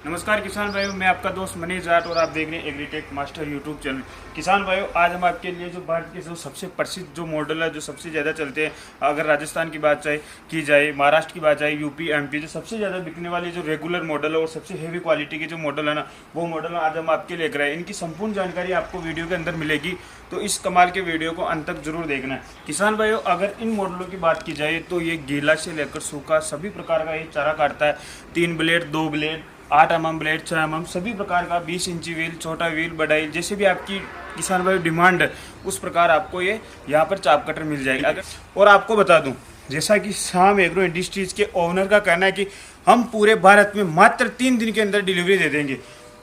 नमस्कार किसान भाइयों, मैं आपका दोस्त मनीष जाट और आप देख रहे हैं एग्रीटेक मास्टर यूट्यूब चैनल। किसान भाइयों, आज हम आपके लिए जो भारत के जो सबसे प्रसिद्ध जो मॉडल है, जो सबसे ज़्यादा चलते हैं, अगर राजस्थान की बात की जाए, महाराष्ट्र की बात जाए, यूपी एमपी, जो सबसे ज़्यादा बिकने वाले जो रेगुलर मॉडल है और सबसे हेवी क्वालिटी के जो मॉडल है ना, वो मॉडल आज हम आपके लेकर आए। इनकी संपूर्ण जानकारी आपको वीडियो के अंदर मिलेगी, तो इस कमाल के वीडियो को अंत तक जरूर देखना है। किसान भाइयों, अगर इन मॉडलों की बात की जाए तो ये गीला से लेकर सूखा सभी प्रकार का ये चारा काटता है। 3 blade, 2 blade, 8 mm blade, 6 mm, सभी प्रकार का 20 इंची व्हील, छोटा व्हील, बड़ा व्हील, जैसे भी आपकी किसान भाई डिमांड है उस प्रकार आपको ये यहाँ पर चाप कटर मिल जाएगी। और आपको बता दूं, जैसा कि श्याम एग्रो इंडस्ट्रीज के ओनर का कहना है कि हम पूरे भारत में मात्र 3 दिन के अंदर डिलीवरी दे देंगे।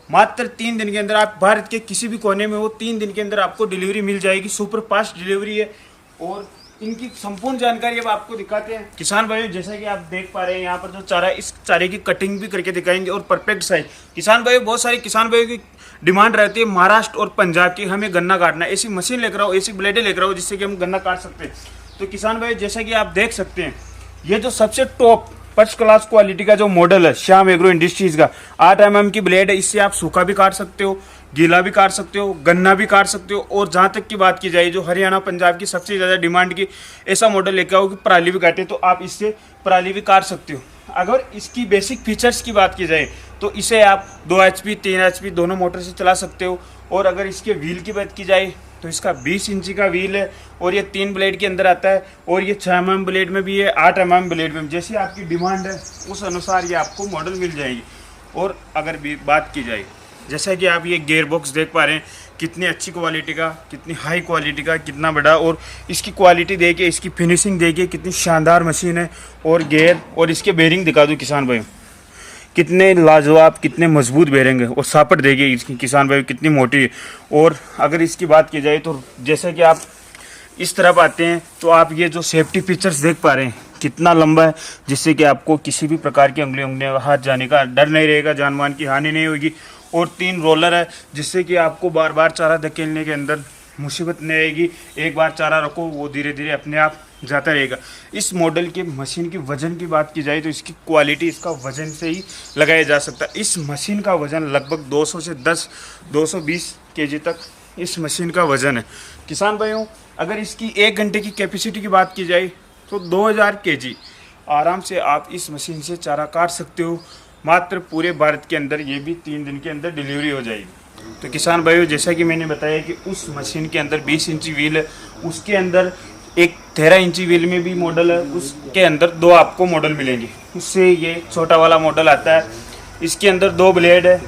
मात्र 3 दिन के अंदर आप भारत के किसी भी कोने में हो, 3 दिन के अंदर आपको डिलीवरी मिल जाएगी। सुपर फास्ट डिलीवरी है और इनकी संपूर्ण जानकारी अब आपको दिखाते हैं। किसान भाइयों, जैसा कि आप देख पा रहे हैं यहाँ पर जो चारा, इस चारे की कटिंग भी करके दिखाएंगे और परफेक्ट साइज। किसान भाइयों, बहुत सारे किसान भाइयों की डिमांड रहती है महाराष्ट्र और पंजाब की, हमें गन्ना काटना है, ऐसी मशीन लेकर आओ, ऐसी ब्लेडें लेकर आओ जिससे कि हम गन्ना काट सकते हैं। तो किसान भाइयों, जैसा कि आप देख सकते हैं, ये जो सबसे टॉप फर्स्ट क्लास क्वालिटी का जो मॉडल है श्याम एग्रो इंडस्ट्रीज का 8 mm की ब्लेड है। इससे आप सूखा भी काट सकते हो, गीला भी काट सकते हो, गन्ना भी काट सकते हो। और जहाँ तक की बात की जाए, जो हरियाणा पंजाब की सबसे ज़्यादा डिमांड की ऐसा मॉडल लेकर आओ कि पराली भी काटे, तो आप इससे पराली भी काट सकते हो। अगर इसकी बेसिक फीचर्स की बात की जाए तो इसे आप 2 HP 3 HP दोनों मोटर से चला सकते हो। और अगर इसके व्हील की बात की जाए तो इसका 20 इंची का व्हील है और ये 3 ब्लेड के अंदर आता है और ये 6 mm ब्लेड में भी है, 8 mm ब्लेड में, जैसी आपकी डिमांड है उस अनुसार ये आपको मॉडल मिल जाएगी। और अगर भी बात की जाए, जैसा कि आप ये गेयर बॉक्स देख पा रहे हैं, कितनी अच्छी क्वालिटी का, कितनी हाई क्वालिटी का, कितना बड़ा, और इसकी क्वालिटी देखिए, इसकी फिनिशिंग देखिए, कितनी शानदार मशीन है। और गेयर और इसके बेरिंग दिखा दूँ किसान भाई, कितने लाजवाब, कितने मजबूत बेरिंग है। और सापट देखिए इसकी किसान भाई कितनी मोटी है। और अगर इसकी बात की जाए तो जैसे कि आप इस तरफ आते हैं तो आप ये जो सेफ्टी फीचर्स देख पा रहे हैं, कितना लंबा है, जिससे कि आपको किसी भी प्रकार की उंगली हाथ जाने का डर नहीं रहेगा, जान मान की हानि नहीं होगी। और 3 रोलर है, जिससे कि आपको बार बार चारा धकेलने के अंदर मुसीबत नहीं आएगी। एक बार चारा रखो, वो धीरे धीरे अपने आप जाता रहेगा। इस मॉडल के मशीन की वजन की बात की जाए तो इसकी क्वालिटी इसका वजन से ही लगाया जा सकता है। इस मशीन का वजन लगभग 200 से 220 kg तक इस मशीन का वजन है। किसान भाइयों, अगर इसकी 1 घंटे की कैपेसिटी की बात की जाए तो 2000 kg आराम से आप इस मशीन से चारा काट सकते हो। मात्र पूरे भारत के अंदर, ये भी 3 दिन के अंदर डिलीवरी हो जाएगी। तो किसान भाइयों, जैसा कि मैंने बताया कि उस मशीन के अंदर 20 इंची व्हील है, उसके अंदर एक 13 इंची व्हील में भी मॉडल है, उसके अंदर 2 आपको मॉडल मिलेंगे। उससे ये छोटा वाला मॉडल आता है, इसके अंदर 2 ब्लेड है।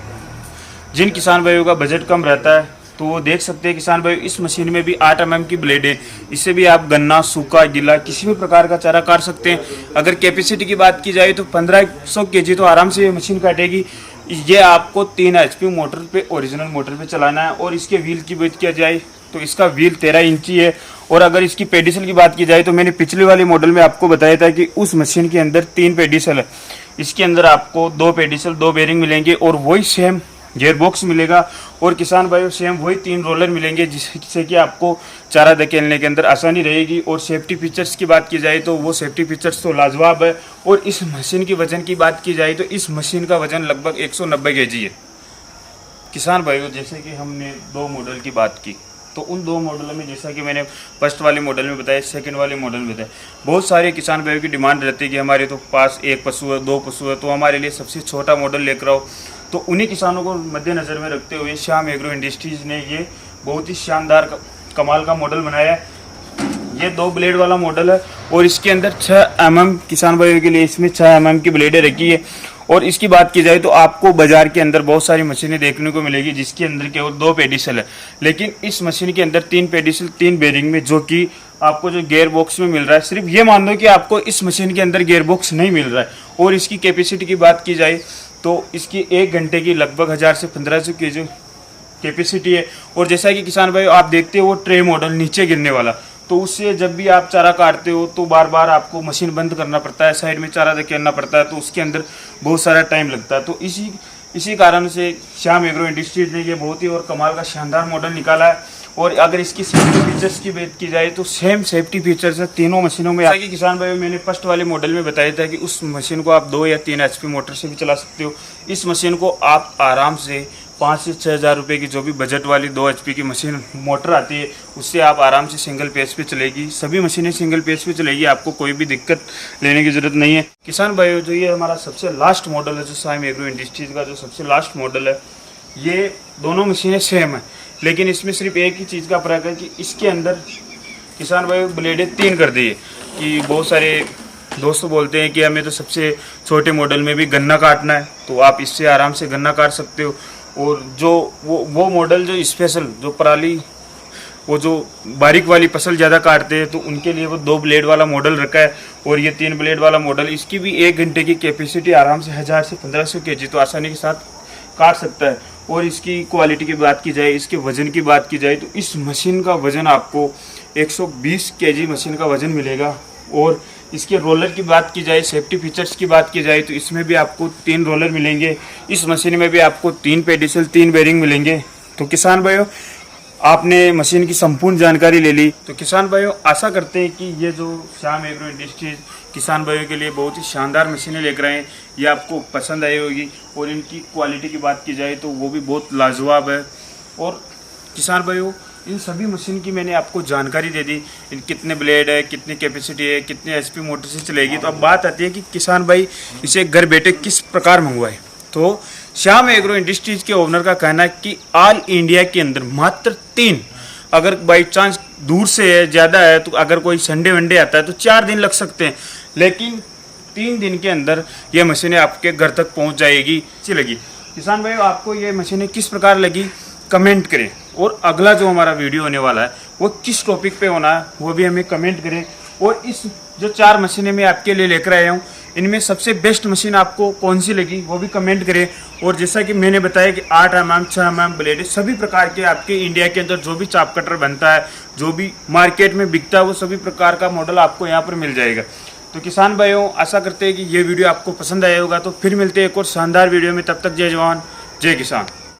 जिन किसान भाइयों का बजट कम रहता है तो वो देख सकते हैं किसान भाई, इस मशीन में भी 8 mm की ब्लेड है। इससे भी आप गन्ना, सूखा, गीला, किसी भी प्रकार का चारा काट सकते हैं। अगर कैपेसिटी की बात की जाए तो 1500 kg तो आराम से ये मशीन काटेगी। ये आपको 3 HP मोटर पे, ओरिजिनल मोटर पे चलाना है। और इसके व्हील की बात किया जाए तो इसका व्हील 13 इंची है। और अगर इसकी पेडिसल की बात की जाए तो मैंने पिछले वाले मॉडल में आपको बताया था कि उस मशीन के अंदर 3 पेडिसल है, इसके अंदर आपको 2 पेडिसल, 2 बेरिंग मिलेंगे और वही सेम गियर बॉक्स मिलेगा। और किसान भाइयों, सेम वही 3 रोलर मिलेंगे, जिससे कि आपको चारा धकेलने के अंदर आसानी रहेगी। और सेफ्टी फीचर्स की बात की जाए तो वो सेफ्टी फीचर्स तो लाजवाब है। और इस मशीन की वजन की बात की जाए तो इस मशीन का वजन लगभग 190 kg है। किसान भाइयों, जैसे कि हमने 2 मॉडल की बात की, तो उन 2 मॉडलों में, जैसा कि मैंने फर्स्ट वाले मॉडल में बताया, सेकंड वाले मॉडल में बताया, बहुत सारे किसान भाइयों की डिमांड रहती है कि हमारे तो पास 1 पशु है, 2 पशु है, तो हमारे लिए सबसे छोटा मॉडल लेकर आओ। तो उन्हीं किसानों को मद्देनज़र में रखते हुए श्याम एग्रो इंडस्ट्रीज़ ने ये बहुत ही शानदार कमाल का मॉडल बनाया है। ये 2 ब्लेड वाला मॉडल है और इसके अंदर 6 mm, किसान भाइयों के लिए इसमें 6 mm की ब्लेडें रखी है। और इसकी बात की जाए तो आपको बाजार के अंदर बहुत सारी मशीनें देखने को मिलेगी जिसके अंदर केवल 2 पेडिसल है, लेकिन इस मशीन के अंदर 3 पेडिसल, 3 बेरिंग में, जो कि आपको जो गियर बॉक्स में मिल रहा है, सिर्फ ये मान लो कि आपको इस मशीन के अंदर गियर बॉक्स नहीं मिल रहा है। और इसकी कैपेसिटी की बात की जाए तो इसकी 1 घंटे की लगभग 1000 से 1500 kg कैपेसिटी है। और जैसा कि किसान भाई आप देखते हो, वो ट्रे मॉडल नीचे गिरने वाला, तो उससे जब भी आप चारा काटते हो तो बार बार आपको मशीन बंद करना पड़ता है, साइड में चारा धकेलना पड़ता है, तो उसके अंदर बहुत सारा टाइम लगता है। तो इसी कारण से श्याम एग्रो इंडस्ट्रीज ने ये बहुत ही और कमाल का शानदार मॉडल निकाला है। और अगर इसकी सेफ्टी फीचर्स की बात की जाए तो सेम सेफ्टी फीचर्स है तीनों मशीनों में। जैसा कि किसान भाई मैंने फर्स्ट वाले मॉडल में बताया था कि उस मशीन को आप 2 या 3 HP मोटर से भी चला सकते हो। इस मशीन को आप आराम से 5 से 6 हज़ार रुपये की जो भी बजट वाली 2 HP की मशीन मोटर आती है उससे आप आराम से सिंगल पेज पे चलेगी। सभी मशीनें सिंगल पेज पे चलेगी, आपको कोई भी दिक्कत लेने की ज़रूरत नहीं है। किसान भाइयों, जो ये हमारा सबसे लास्ट मॉडल है, जो श्याम एग्रो इंडस्ट्रीज का जो सबसे लास्ट मॉडल है, ये दोनों मशीनें सेम है, लेकिन इसमें सिर्फ एक ही चीज़ का फर्क है कि इसके अंदर किसान भाई ब्लेडें 3 कर दी है। कि बहुत सारे दोस्त बोलते हैं कि हमें तो सबसे छोटे मॉडल में भी गन्ना काटना है, तो आप इससे आराम से गन्ना काट सकते हो। और जो वो मॉडल जो स्पेशल जो पराली वो जो बारीक वाली फसल ज़्यादा काटते हैं तो उनके लिए वो 2 ब्लेड वाला मॉडल रखा है। और ये 3 ब्लेड वाला मॉडल, इसकी भी 1 घंटे की कैपेसिटी आराम से 1000 से 1500 kg तो आसानी के साथ काट सकता है। और इसकी क्वालिटी की बात की जाए, इसके वज़न की बात की जाए तो इस मशीन का वज़न आपको 120 kg मशीन का वज़न मिलेगा। और इसके रोलर की बात की जाए, सेफ्टी फीचर्स की बात की जाए तो इसमें भी आपको 3 रोलर मिलेंगे। इस मशीन में भी आपको 3 पेडिसल 3 बेरिंग मिलेंगे। तो किसान भाइयों, आपने मशीन की संपूर्ण जानकारी ले ली। तो किसान भाइयों, आशा करते हैं कि ये जो श्याम एग्रो इंडस्ट्रीज किसान भाइयों के लिए बहुत ही शानदार मशीनें लेकर आए, ये आपको पसंद आई होगी। और इनकी क्वालिटी की बात की जाए तो वो भी बहुत लाजवाब है। और किसान भाइयों, इन सभी मशीन की मैंने आपको जानकारी दे दी, इन कितने ब्लेड है, कितनी कैपेसिटी है, कितने HP मोटर से चलेगी। तो अब बात आती है कि किसान भाई इसे घर बैठे किस प्रकार मंगवाए। तो श्याम एग्रो इंडस्ट्रीज के ओनर का कहना है कि ऑल इंडिया के अंदर मात्र 3, अगर बाई चांस दूर से है, ज़्यादा है, तो अगर कोई संडे वनडे आता है तो 4 दिन लग सकते हैं, लेकिन 3 दिन के अंदर ये मशीनें आपके घर तक पहुंच जाएगी। अच्छी लगी किसान भाई, आपको ये मशीनें किस प्रकार लगी कमेंट करें। और अगला जो हमारा वीडियो होने वाला है वो किस टॉपिक पे होना है वो भी हमें कमेंट करें। और इस जो 4 मशीनें मैं आपके लिए लेकर आया हूँ, इनमें सबसे बेस्ट मशीन आपको कौन सी लगी वो भी कमेंट करें। और जैसा कि मैंने बताया कि 8 mm 6 mm ब्लेड सभी प्रकार के आपके इंडिया के अंदर जो भी चाप कटर बनता है, जो भी मार्केट में बिकता है, वो सभी प्रकार का मॉडल आपको यहाँ पर मिल जाएगा। तो किसान भाइयों, आशा करते हैं कि ये वीडियो आपको पसंद आया होगा। तो फिर मिलते हैं एक और शानदार वीडियो में, तब तक जय जवान जय किसान।